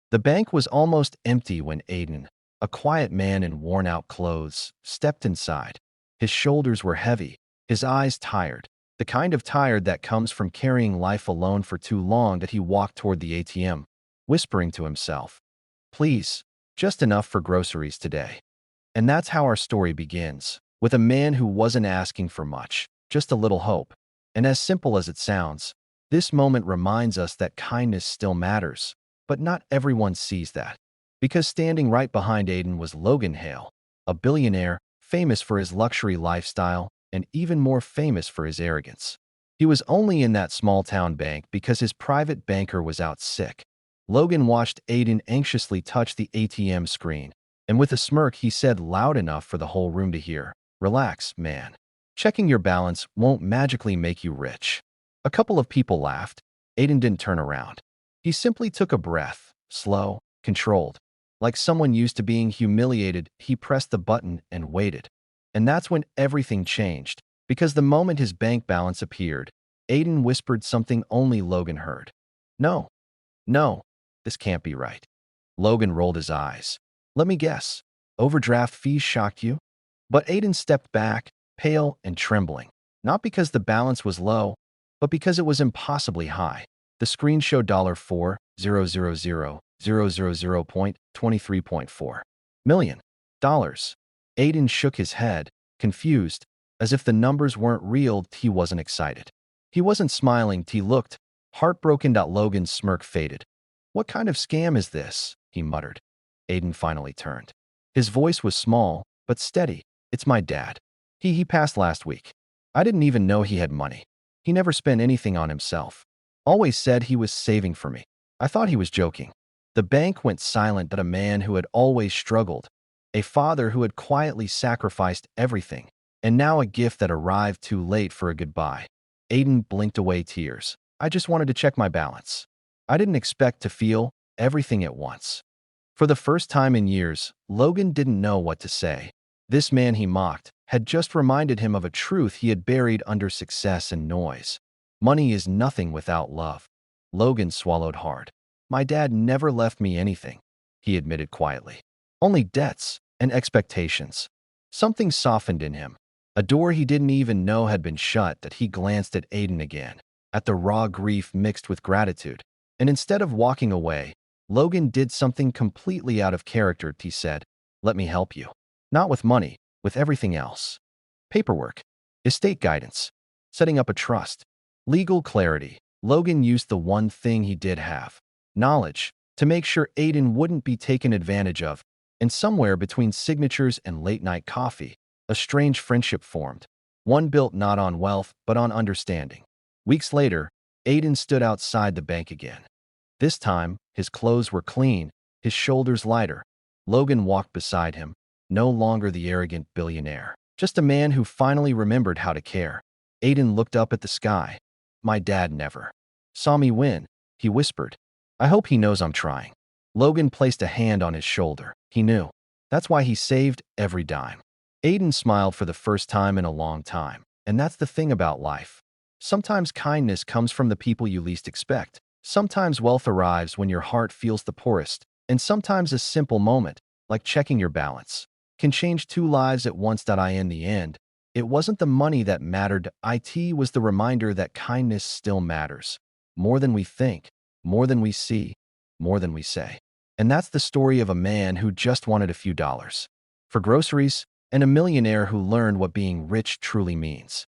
The bank was almost empty when Aiden, a quiet man in worn-out clothes, stepped inside. His shoulders were heavy, his eyes tired, the kind of tired that comes from carrying life alone for too long. That he walked toward the ATM, whispering to himself, "Please, just enough for groceries today." And that's how our story begins, with a man who wasn't asking for much, just a little hope. And as simple as it sounds, this moment reminds us that kindness still matters, but not everyone sees that. Because standing right behind Aiden was Logan Hale, a billionaire famous for his luxury lifestyle and even more famous for his arrogance. He was only in that small-town bank because his private banker was out sick. Logan watched Aiden anxiously touch the ATM screen, and with a smirk he said loud enough for the whole room to hear, "Relax, man. Checking your balance won't magically make you rich." A couple of people laughed. Aiden didn't turn around. He simply took a breath, slow, controlled. Like someone used to being humiliated, he pressed the button and waited. And that's when everything changed, because the moment his bank balance appeared, Aiden whispered something only Logan heard. "No, no, this can't be right." Logan rolled his eyes. "Let me guess. Overdraft fees shocked you?" But Aiden stepped back, pale and trembling. Not because the balance was low, but because it was impossibly high. The screen showed $4,000,000.23.4 million. Aiden shook his head, confused, as if the numbers weren't real. He wasn't excited. He wasn't smiling. He looked heartbroken. Logan's smirk faded. "What kind of scam is this?" he muttered. Aiden finally turned. His voice was small, but steady. "It's my dad. He passed last week. I didn't even know he had money. He never spent anything on himself. Always said he was saving for me. I thought he was joking." The bank went silent. But a man who had always struggled, a father who had quietly sacrificed everything, and now a gift that arrived too late for a goodbye. Aiden blinked away tears. "I just wanted to check my balance. I didn't expect to feel everything at once." For the first time in years, Logan didn't know what to say. This man he mocked had just reminded him of a truth he had buried under success and noise. Money is nothing without love. Logan swallowed hard. "My dad never left me anything," he admitted quietly. "Only debts and expectations." Something softened in him. A door he didn't even know had been shut. That he glanced at Aiden again, at the raw grief mixed with gratitude. And instead of walking away, Logan did something completely out of character. He said, "Let me help you. Not with money, with everything else. Paperwork, estate guidance, setting up a trust, legal clarity." Logan used the one thing he did have, knowledge, to make sure Aiden wouldn't be taken advantage of. And somewhere between signatures and late-night coffee, a strange friendship formed, one built not on wealth but on understanding. Weeks later, Aiden stood outside the bank again. This time, his clothes were clean, his shoulders lighter. Logan walked beside him, no longer the arrogant billionaire, just a man who finally remembered how to care. Aiden looked up at the sky. "My dad never saw me win," he whispered. "I hope he knows I'm trying." Logan placed a hand on his shoulder. He knew. That's why he saved every dime. Aiden smiled for the first time in a long time. And that's the thing about life. Sometimes kindness comes from the people you least expect. Sometimes wealth arrives when your heart feels the poorest. And sometimes a simple moment, like checking your balance, can change two lives at once. In the end, it wasn't the money that mattered. It was the reminder that kindness still matters. More than we think, more than we see, more than we say. And that's the story of a man who just wanted a few dollars for groceries and a millionaire who learned what being rich truly means.